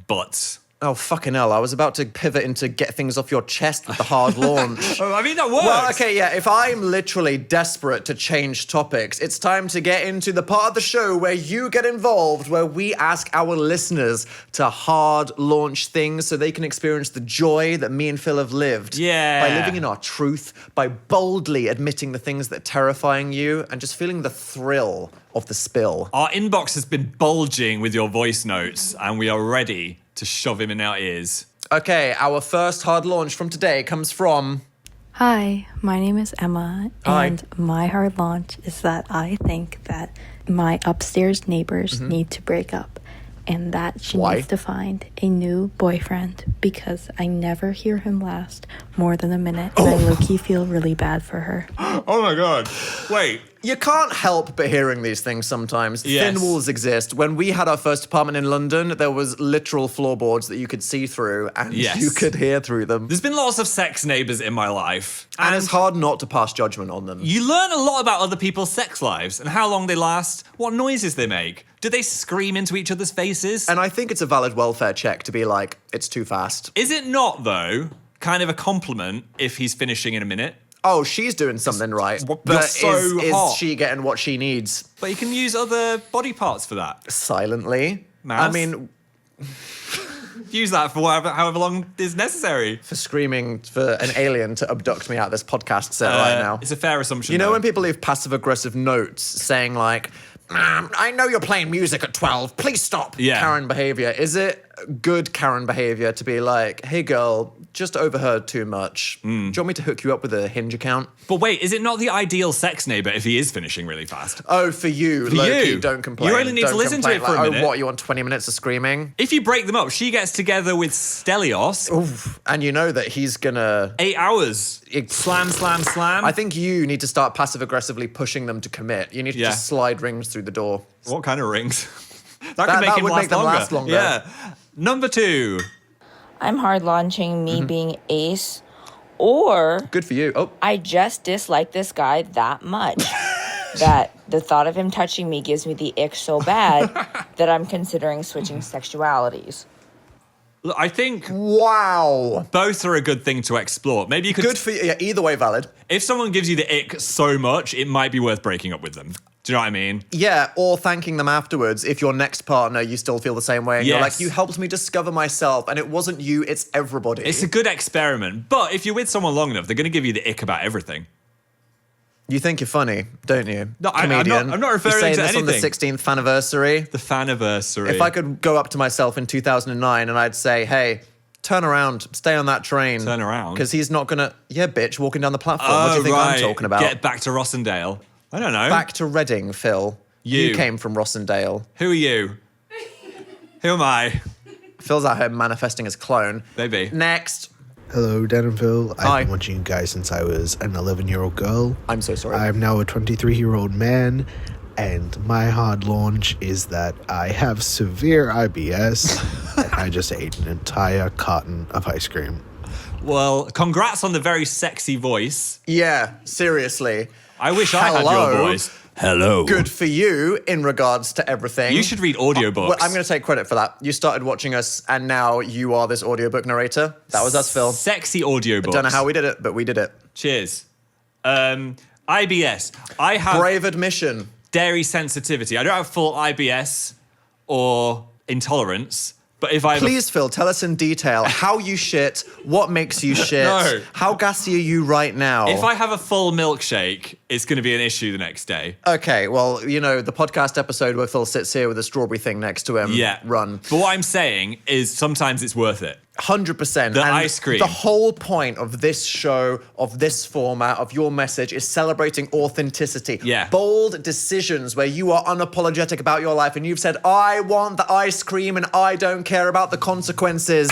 Butts. Oh, fucking hell. I was about to pivot into get things off your chest with the hard launch. Oh, I mean, that works. Well, okay, yeah. If I'm literally desperate to change topics, it's time to get into the part of the show where you get involved, where we ask our listeners to hard launch things so they can experience the joy that me and Phil have lived. Yeah. By living in our truth, by boldly admitting the things that are terrifying you, and just feeling the thrill of the spill. Our inbox has been bulging with your voice notes, and we are ready to shove him in our ears. Okay, our first hard launch from today comes from... Hi, my name is Emma, and my hard launch is that I think that my upstairs neighbors need to break up, and that she needs to find a new boyfriend because I never hear him last more than a minute, and I low-key feel really bad for her. Oh my God. Wait. You can't help but hearing these things sometimes. Yes. Thin walls exist. When we had our first apartment in London, there was literal floorboards that you could see through and you could hear through them. There's been lots of sex neighbors in my life. And it's hard not to pass judgment on them. You learn a lot about other people's sex lives and how long they last, what noises they make. Do they scream into each other's faces? And I think it's a valid welfare check to be like, it's too fast. Is it not, though, kind of a compliment if he's finishing in a minute? Oh, she's doing something right. But is she getting what she needs? But you can use other body parts for that. Silently. Mouse? I mean... Use that for however long is necessary. For screaming for an alien to abduct me out of this podcast set right now. It's a fair assumption. You know when people leave passive-aggressive notes saying like, I know you're playing music at 12, please stop. Yeah. Karen behavior. Is it good Karen behavior to be like, hey girl, just overheard too much. Do you want me to hook you up with a Hinge account? But wait, is it not the ideal sex neighbor if he is finishing really fast? Oh, for you. For you. Don't complain. You only need to listen to it for a minute. Oh, what, you want 20 minutes of screaming? If you break them up, she gets together with Stelios. Oof. And you know that he's gonna... 8 hours. Slam, slam, slam. I think you need to start passive-aggressively pushing them to commit. You need to just slide rings through the door. What kind of rings? that could make him last longer. Yeah. Number 2. I'm hard launching me being ace, or good for you. Oh, I just dislike this guy that much that the thought of him touching me gives me the ick so bad that I'm considering switching sexualities. Look, I think wow, both are a good thing to explore. Maybe you could. Good for you. Yeah, either way, valid. If someone gives you the ick so much, it might be worth breaking up with them. Do you know what I mean? Yeah, or thanking them afterwards if your next partner, you still feel the same way. And you're like, you helped me discover myself, and it wasn't you, it's everybody. It's a good experiment. But if you're with someone long enough, they're going to give you the ick about everything. You think you're funny, don't you? No, I'm not referring you're saying to this anything. On the 16th anniversary? The faniversary. If I could go up to myself in 2009 and I'd say, hey, turn around, stay on that train. Turn around? Because he's not going to, bitch, walking down the platform. What do you think I'm talking about? Get back to Rossendale. I don't know. Back to Reading, Phil. You came from Rossendale. Who are you? Who am I? Phil's out here manifesting his clone. Maybe. Next. Hello, Dan and Phil. Hi. I've been watching you guys since I was an 11-year-old girl. I'm so sorry. I'm now a 23-year-old man, and my hard launch is that I have severe IBS, and I just ate an entire carton of ice cream. Well, congrats on the very sexy voice. Yeah, seriously. I wish I had your voice. Hello. Good for you in regards to everything. You should read audiobooks. Well, I'm going to take credit for that. You started watching us, and now you are this audiobook narrator. That was us, Phil. Sexy audiobooks. I don't know how we did it, but we did it. Cheers. IBS. I have brave admission. Dairy sensitivity. I don't have full IBS or intolerance, but if I Please, Phil, tell us in detail how you shit, what makes you shit, No. how gassy are you right now? If I have a full milkshake, it's going to be an issue the next day. Okay, well, you know, the podcast episode where Phil sits here with a strawberry thing next to him. Yeah. Run. But what I'm saying is sometimes it's worth it. 100%. The And ice cream. The whole point of this show, of this format, of your message is celebrating authenticity. Yeah. Bold decisions where you are unapologetic about your life and you've said, I want the ice cream and I don't care about the consequences.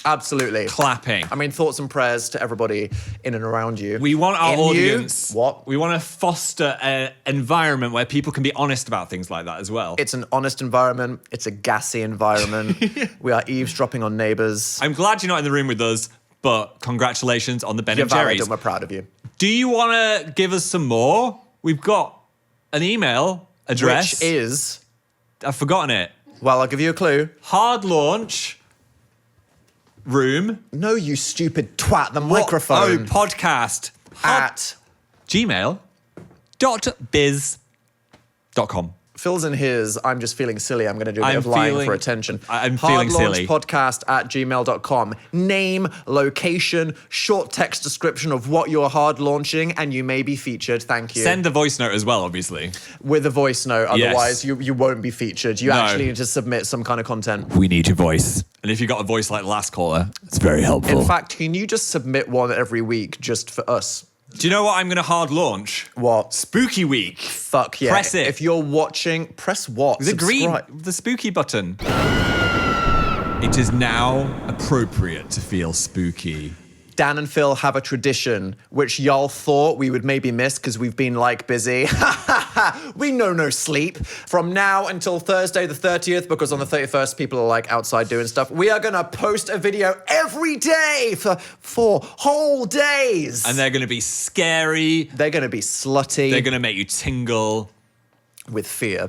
Absolutely. Clapping. I mean, thoughts and prayers to everybody in and around you. We want our audience. What? We want to foster an environment where people can be honest about things like that as well. It's an honest environment. It's a gassy environment. We are eavesdropping on neighbours. I'm glad you're not in the room with us, but congratulations on the Ben You're and valid Jerry's. and we're proud of you. Do you want to give us some more? We've got an email address. Which is, I've forgotten it. well, I'll give you a clue. Hard launch room. No, you stupid twat, the microphone. Oh, podcast. At gmail.biz.com. Phil's in his, I'm just feeling silly, I'm going to do a bit I'm of lying feeling- for attention. I'm feeling silly. Podcast at gmail.com. Name, location, short text description of what you're hard launching, and you may be featured. Thank you. Send the voice note as well, obviously. With a voice note, otherwise Yes. you won't be featured. You actually need to submit some kind of content. We need your voice. And if you got a voice like the last caller, it's very helpful. In fact, can you just submit one every week just for us? Do you know what I'm going to hard launch? What? Spooky Week. Fuck yeah. Press it. If you're watching, press what? The green, Subscribe. the spooky button. It is now appropriate to feel spooky. Dan and Phil have a tradition which y'all thought we would maybe miss because we've been like busy. We know no sleep. From now until Thursday the 30th, because on the 31st people are like outside doing stuff, we are going to post a video every day for 4 whole days. And they're going to be scary. They're going to be slutty. They're going to make you tingle. with fear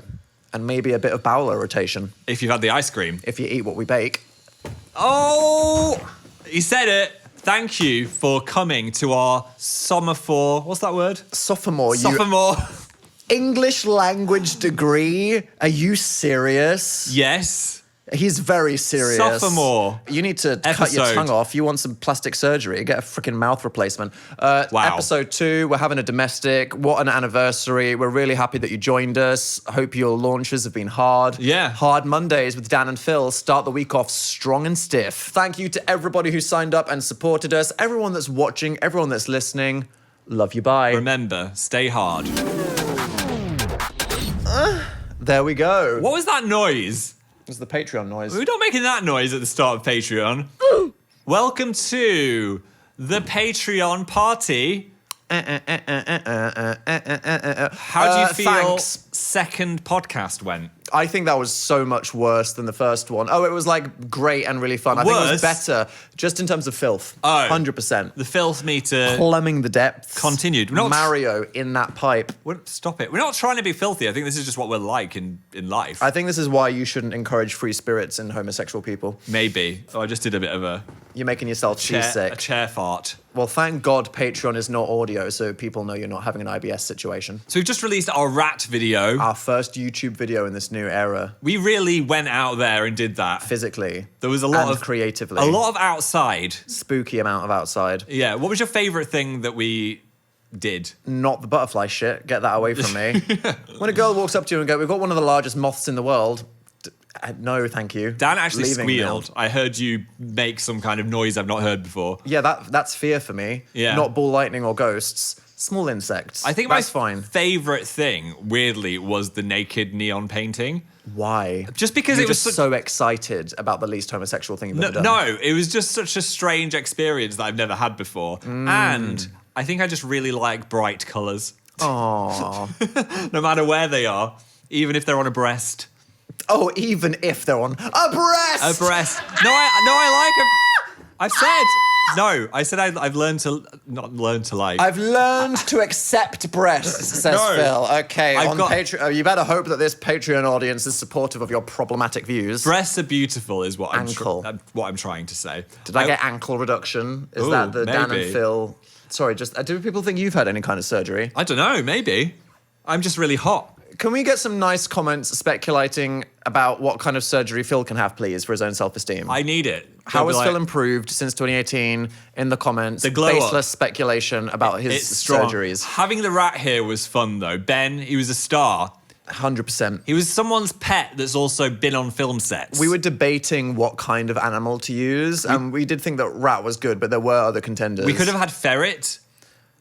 and maybe a bit of bowel irritation If you've had the ice cream. if you eat what we bake. Oh, he said it. Thank you for coming to our sophomore. What's that word? Sophomore, Sophomore. English language degree? Are you serious? Yes. He's very serious. Sophomore. You need to cut your Episode. tongue off. You want some plastic surgery. Get a freaking mouth replacement. Wow. Episode 2, we're having a domestic. What an anniversary. We're really happy that you joined us. Hope your launches have been hard. Yeah. Hard Mondays with Dan and Phil. Start the week off strong and stiff. Thank you to everybody who signed up and supported us. Everyone that's watching, everyone that's listening. Love you, bye. Remember, stay hard. There we go. What was that noise? It was the Patreon noise. We're not making that noise at the start of Patreon. Welcome to the Patreon party. How do you feel Thanks. second podcast went? I think that was so much worse than the first one. Oh, it was like great and really fun. I think it Worse? was better just in terms of filth. Oh. 100%. The filth meter Plumbing the depths. continued. We're not Mario in that pipe. Stop it. We're not trying to be filthy. I think this is just what we're like in life. I think this is why you shouldn't encourage free spirits in homosexual people. Maybe. Oh, I just did a bit of a You're making yourself chair seasick. fart. Well, thank God Patreon is not audio, so people know you're not having an IBS situation. So we've just released our rat video. Our first YouTube video in this new era, We really went out there and did that. physically. There was a lot and of creatively. A lot of outside. Spooky amount of outside. Yeah. What was your favorite thing that we did? Not the butterfly shit. Get that away from me. When a girl walks up to you and goes, "We've got one of the largest moths in the world." No, thank you. Dan actually Leaving me squealed. I heard you make some kind of noise I've not heard before. Yeah, that's fear for me. Yeah. Not ball lightning or ghosts. Small insects. I think that's my fine. favorite thing, weirdly, was the naked neon painting. Why? Just because You're it was just so excited about the least homosexual thing you've No, ever done. no, it was just such a strange experience that I've never had before. And I think I just really like bright colours. Aww. No matter where they are, even if they're on a breast. Oh, even if they're on a breast. A breast. No, I like them. I've said. No, I said I've learned to not learn to like. I've learned to accept breasts, says Phil. Okay, Patreon. You better hope that this Patreon audience is supportive of your problematic views. Breasts are beautiful, is what Ankle. I'm trying to say. Did I get ankle reduction? Is that the Dan and Phil? Sorry, do people think you've had any kind of surgery? I don't know. Maybe. I'm just really hot. Can we get some nice comments speculating about what kind of surgery Phil can have, please, for his own self-esteem? I need it. How has Phil improved since 2018 in the comments? The glow Baseless speculation about his surgeries. Having the rat here was fun, though. Ben, he was a star. 100%. He was someone's pet that's also been on film sets. We were debating what kind of animal to use, and we did think that rat was good, but there were other contenders. We could have had ferret.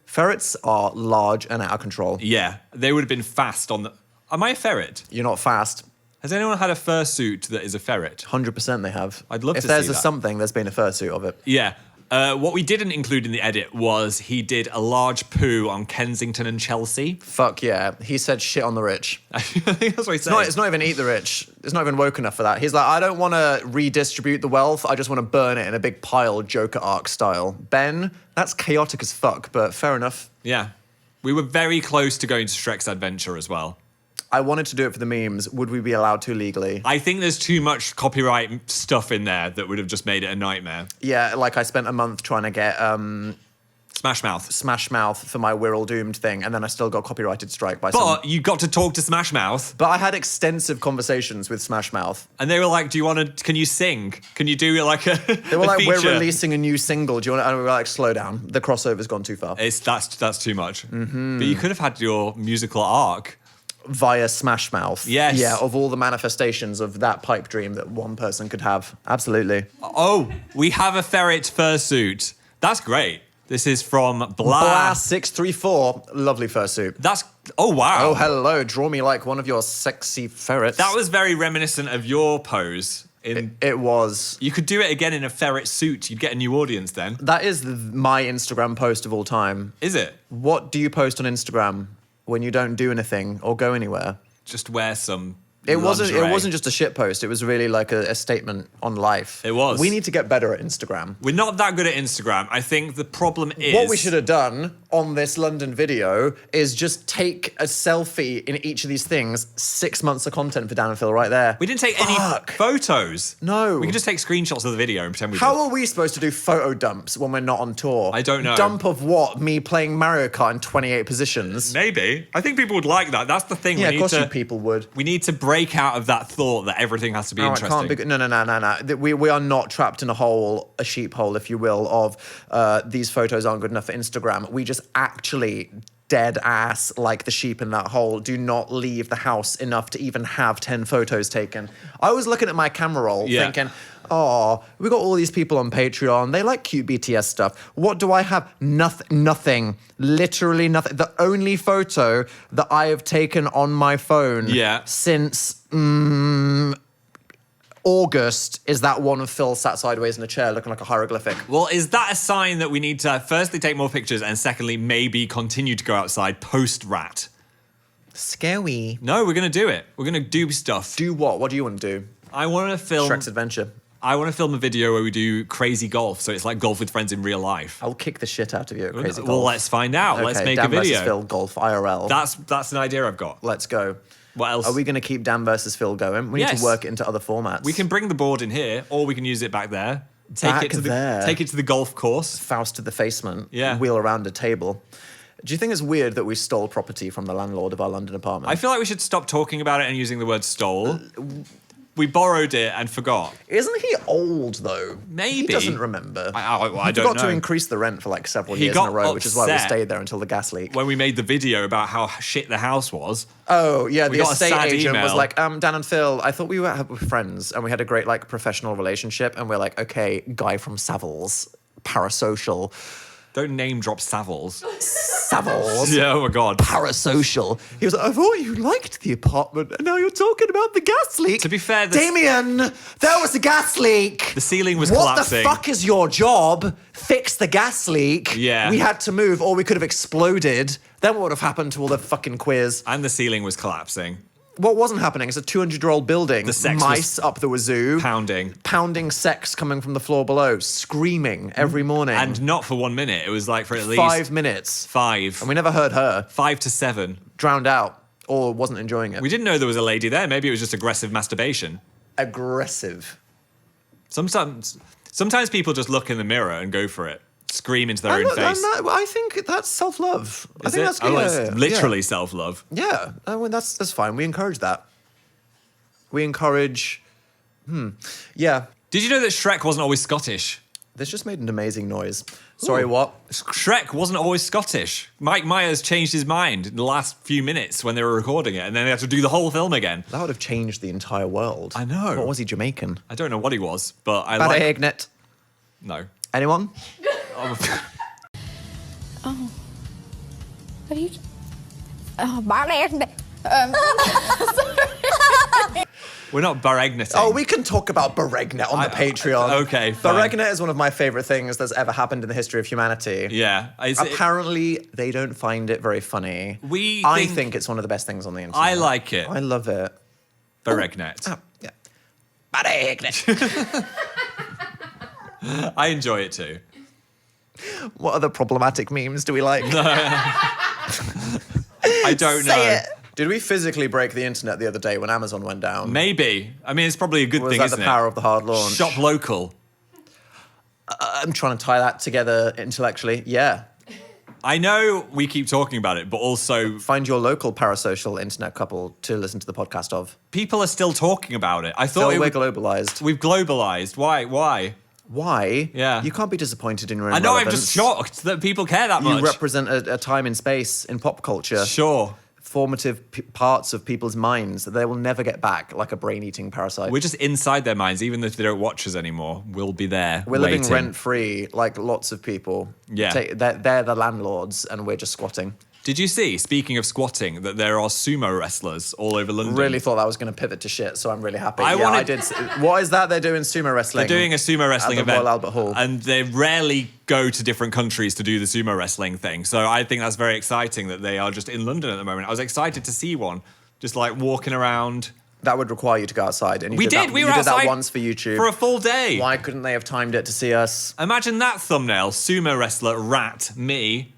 Ferrets are large and out of control. Yeah, they would have been fast on the... Am I a ferret? You're not fast. Has anyone had a fursuit that is a ferret? 100% they have. I'd love to see that. If there's something, there's been a fursuit of it. Yeah. What we didn't include in the edit was he did a large poo on Kensington and Chelsea. Fuck yeah. He said shit on the rich. I think that's what he said. It's not even eat the rich. It's not even woke enough for that. He's like, I don't want to redistribute the wealth. I just want to burn it in a big pile, Joker arc style. Ben, that's chaotic as fuck, but fair enough. Yeah. We were very close to going to Shrek's Adventure as well. I wanted to do it for the memes. Would we be allowed to legally? I think there's too much copyright stuff in there that would have just made it a nightmare. Yeah, like I spent a month trying to get Smash Mouth for my We're All Doomed thing, and then I still got copyrighted strike by But you got to talk to Smash Mouth. But I had extensive conversations with Smash Mouth. And they were like, can you sing? Can you do like a They were like, feature? we're releasing a new single. Do you want to? And we were like, slow down. The crossover's gone too far. That's too much. Mm-hmm. But you could have had your musical arc. Via Smash Mouth. Yes. Yeah, of all the manifestations of that pipe dream that one person could have. Absolutely. Oh, we have a ferret fursuit. That's great. This is from Blah634. Lovely fursuit. Oh, wow. Oh, hello. Draw me like one of your sexy ferrets. That was very reminiscent of your pose. It was. You could do it again in a ferret suit. You'd get a new audience then. That is my Instagram post of all time. Is it? What do you post on Instagram when you don't do anything or go anywhere? Just wear some It lingerie. wasn't just a shit post. It was really like a statement on life. It was. We need to get better at Instagram. We're not that good at Instagram. I think the problem is... What we should have done on this London video is just take a selfie in each of these things. 6 months of content for Dan and Phil right there. We didn't take any photos. No. We can just take screenshots of the video and pretend we How are we supposed to do photo dumps when we're not on tour? I don't know. Dump of what? Me playing Mario Kart in 28 positions? Maybe. I think people would like that. That's the thing. Yeah, of course you people would. We need to break out of that thought that everything has to be interesting. It can't be, no. We are not trapped in a hole, a sheep hole, if you will, of these photos aren't good enough for Instagram. We just actually dead ass, like the sheep in that hole, do not leave the house enough to even have 10 photos taken. I was looking at my camera roll thinking, oh, we got all these people on Patreon. They like cute BTS stuff. What do I have? Nothing. Literally nothing. The only photo that I have taken on my phone since August is that one of Phil sat sideways in a chair looking like a hieroglyphic. Well, is that a sign that we need to firstly take more pictures and secondly maybe continue to go outside post-rat? Scary. No, we're going to do it. We're going to do stuff. Do what? What do you want to do? I want to film... Shrek's Adventure. I want to film a video where we do crazy golf, so it's like golf with friends in real life. I'll kick the shit out of you at crazy golf. Well, let's find out. Okay, let's make Dan a video. versus Phil golf IRL. That's an idea I've got. Let's go. What else? Are we going to keep Dan versus Phil going? We need to work it into other formats. We can bring the board in here, or we can use it back there. Take it to the golf course. Faust to the facement. Yeah. Wheel around a table. Do you think it's weird that we stole property from the landlord of our London apartment? I feel like we should stop talking about it and using the word stole. We borrowed it and forgot. Isn't he old, though? Maybe. He doesn't remember. I don't know. He forgot to increase the rent for like several years in a row, which is why we stayed there until the gas leak. When we made the video about how shit the house was. Oh, yeah, the estate agent email. was like, Dan and Phil, I thought we were friends and we had a great like professional relationship. And we're like, okay, guy from Savills, parasocial. Don't name drop Savills. Savills? Yeah, oh my God. Parasocial. He was like, I thought you liked the apartment and now you're talking about the gas leak. To be fair, Damien, there was a gas leak. The ceiling was collapsing. What the fuck is your job? Fix the gas leak. Yeah. We had to move or we could have exploded. Then what would have happened to all the fucking queers? And the ceiling was collapsing. What wasn't happening is a 200-year-old building, The sex mice up the wazoo, pounding sex coming from the floor below, screaming every morning. And not for 1 minute. It was like for at least 5 minutes. 5. And we never heard her. 5 to 7. Drowned out or wasn't enjoying it. We didn't know there was a lady there. Maybe it was just aggressive masturbation. Aggressive. Sometimes people just look in the mirror and go for it. Scream into their own face. I think that's self-love. I think that's good. It's literally self-love. Yeah, I mean, that's fine. We encourage that. We encourage... Yeah. Did you know that Shrek wasn't always Scottish? This just made an amazing noise. Sorry, what? Shrek wasn't always Scottish. Mike Myers changed his mind in the last few minutes when they were recording it, and then they had to do the whole film again. That would have changed the entire world. I know. What was he, Jamaican? I don't know what he was, but I like... Ignet. No. Anyone? Oh. Have you... Oh, Barney. We're not Baregneting. Oh, we can talk about Baregnet on the Patreon. Okay, fine. Baregnet is one of my favorite things that's ever happened in the history of humanity. Yeah. Apparently, they don't find it very funny. I think it's one of the best things on the internet. I like it. I love it. Baregnet. Oh, yeah. Baregnet. I enjoy it too. What other problematic memes do we like? I don't know. Say it. Did we physically break the internet the other day when Amazon went down? Maybe. I mean, it's probably a good thing, isn't it? Was that the power of the hard launch? Shop local. I'm trying to tie that together intellectually. Yeah. I know we keep talking about it, but also... Find your local parasocial internet couple to listen to the podcast of. People are still talking about it. I thought we're globalized. We've globalized. Wwhy? Why? Yeah. You can't be disappointed in your own I know, relevance. I'm just shocked that people care that much. You represent a time and space in pop culture. Sure. Formative parts of people's minds that they will never get back, like a brain-eating parasite. We're just inside their minds, even if they don't watch us anymore. We'll be there. We're living rent-free, like lots of people. Yeah. They're the landlords, and we're just squatting. Did you see, speaking of squatting, that there are sumo wrestlers all over London? Really thought that was going to pivot to shit, so I'm really happy. I did. What is that? They're doing sumo wrestling. They're doing a sumo wrestling at the event. Royal Albert Hall. And they rarely go to different countries to do the sumo wrestling thing. So I think that's very exciting that they are just in London at the moment. I was excited to see one, just like walking around. That would require you to go outside. And We did did outside that once for YouTube. For a full day. Why couldn't they have timed it to see us? Imagine that thumbnail. Sumo wrestler, rat, me.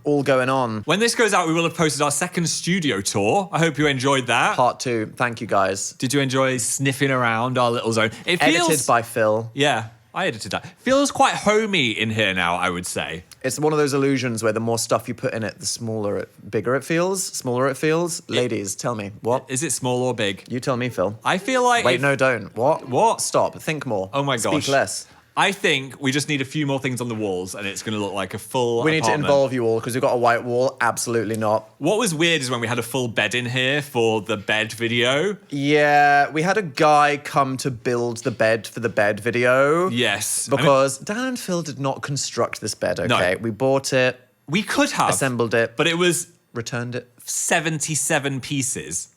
All going on. When this goes out, we will have posted our second studio tour. I hope you enjoyed that. Part 2. Thank you, guys. Did you enjoy sniffing around our little zone? It feels... Edited by Phil. Yeah, I edited that. Feels quite homey in here now, I would say. It's one of those illusions where the more stuff you put in it, the bigger it feels. Smaller it feels. Ladies, tell me. What? Is it small or big? You tell me, Phil. I feel like... Wait, no, don't. What? What? Stop. Think more. Oh my gosh. Speak less. I think we just need a few more things on the walls and it's going to look like a full We need apartment. to involve you all because we've got a white wall. Absolutely not. What was weird is when we had a full bed in here for the bed video. Yeah, we had a guy come to build the bed for the bed video. Yes. Because Dan and Phil did not construct this bed, okay? No. We bought it. We could have. Assembled it. But it was... Returned it. 77 pieces.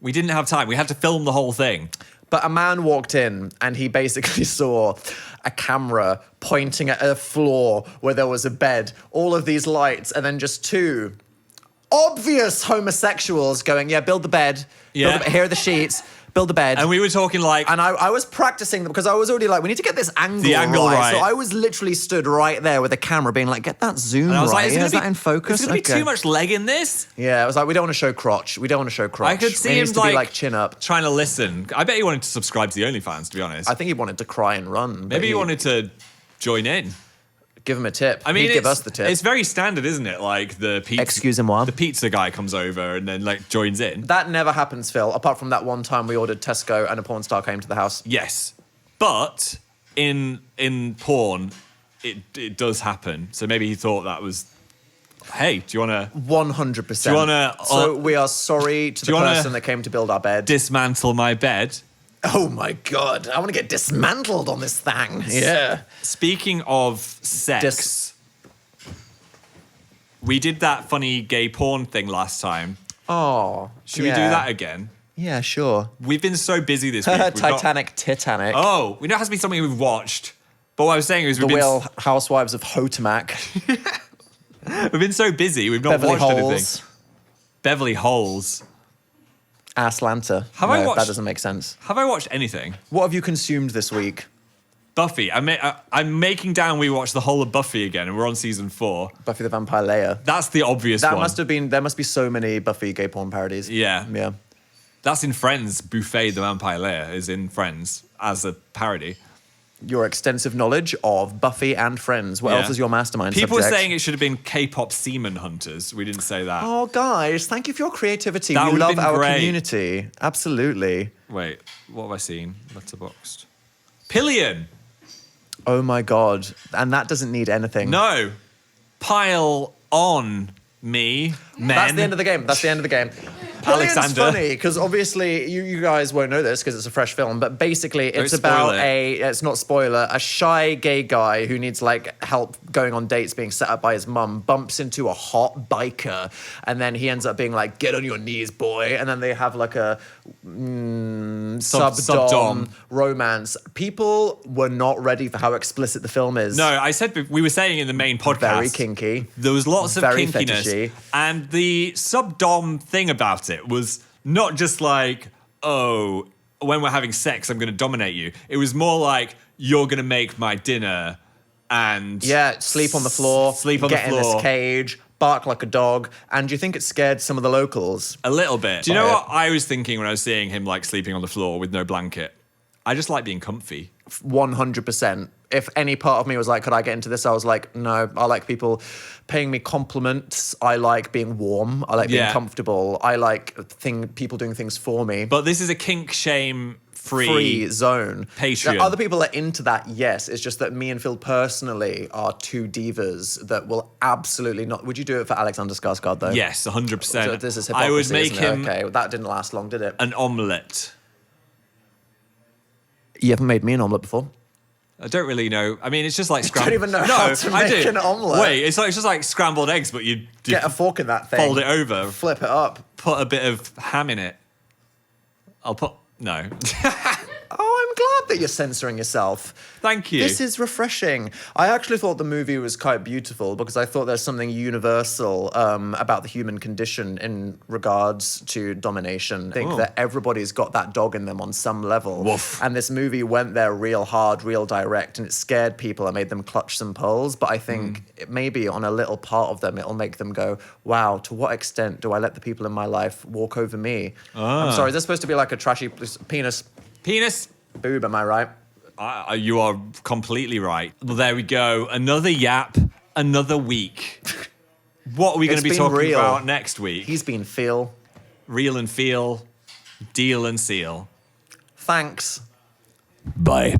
We didn't have time. We had to film the whole thing. But a man walked in and he basically saw a camera pointing at a floor where there was a bed, all of these lights, and then just two obvious homosexuals going, yeah, build the bed. Yeah. Here are the sheets. Build the bed. And we were talking like... And I was practicing them because I was already like, we need to get this angle, the angle right. So I was literally stood right there with the camera being like, get that zoom and I was right. Like, is that in focus? There's going to be too much leg in this. Yeah, I was like, we don't want to show crotch. We don't want to show crotch. I could see him to be like chin up. Trying to listen. I bet he wanted to subscribe to the OnlyFans, to be honest. I think he wanted to cry and run. Maybe he wanted to join in. Give him a tip. I mean, give us the tip. It's very standard, isn't it? Like the pizza. Excusez-moi. The pizza guy comes over and then like joins in. That never happens, Phil. Apart from that one time we ordered Tesco and a porn star came to the house. Yes, but in porn, it does happen. So maybe he thought that was. Hey, do you want to? 100%. Do you want to? So we are sorry to the person that came to build our bed. Dismantle my bed. Oh my God, I want to get dismantled on this thing. Yeah. Speaking of sex, we did that funny gay porn thing last time. Oh. Should we do that again? Yeah, sure. We've been so busy this week. Titanic. Oh, we know it has to be something we've watched. But what I was saying is The Real Housewives of Hotomac. We've been so busy, we've not watched anything. Beverly Holes. Aslanta. That doesn't make sense. Have I watched anything? What have you consumed this week? Buffy. I'm making down we watched the whole of Buffy again, and we're on season 4. Buffy the Vampire Slayer. That's the obvious one. There must be so many Buffy gay porn parodies. Yeah. Yeah. That's in Friends. Buffet the Vampire Slayer is in Friends as a parody. Your extensive knowledge of Buffy and Friends. What else is your mastermind People subject? were saying it should have been K-pop semen hunters. We didn't say that. Oh, guys, thank you for your creativity. That we love our great. community. Absolutely. Wait, what have I seen? Letterboxd. Pillion. Oh my God. And that doesn't need anything. No. Pile on me, men. That's the end of the game. That's the end of the game. Pillion's Alexander. funny because obviously you guys won't know this because it's a fresh film, but basically it's about it's not spoiler, a shy gay guy who needs like help going on dates being set up by his mum, bumps into a hot biker, and then he ends up being like, get on your knees, boy, and then they have like a sub-dom romance. People were not ready for how explicit the film is. No, I said we were saying in the main podcast. Very kinky. There was lots of Very kinkiness. fetishy. And the sub-dom thing about it was not just like, oh, when we're having sex, I'm going to dominate you. It was more like, you're going to make my dinner and... Yeah, sleep on the floor. Get in this cage. Bark like a dog. And do you think it scared some of the locals? A little bit. Do you know what I was thinking when I was seeing him like sleeping on the floor with no blanket? I just like being comfy. 100%. If any part of me was like, could I get into this? I was like, no, I like people paying me compliments. I like being warm. I like being comfortable. I like people doing things for me. But this is a kink shame free zone. Patreon. Other people are into that, yes. It's just that me and Phil personally are two divas that will absolutely not... Would you do it for Alexander Skarsgård, though? Yes, 100%. So this is hypocrisy, I would make him... Okay, that didn't last long, did it? An omelette. You haven't made me an omelette before? I don't really know. I mean, it's just like scrambled... I don't even know how to make an omelette. Wait, it's just like scrambled eggs, but you get a fork in that thing. Fold it over. Flip it up. Put a bit of ham in it. I'll put... No. Oh, I'm glad that you're censoring yourself. Thank you. This is refreshing. I actually thought the movie was quite beautiful because I thought there's something universal about the human condition in regards to domination. I think that everybody's got that dog in them on some level. Woof. And this movie went there real hard, real direct, and it scared people and made them clutch some pearls. But I think maybe on a little part of them, it'll make them go, wow, to what extent do I let the people in my life walk over me? I'm sorry, is this supposed to be like a trashy penis? Penis. Boob, am I right? You are completely right. Well, there we go. Another yap, another week. What are we going to be talking about next week? He's been feel. Real and feel, deal and seal. Thanks. Bye.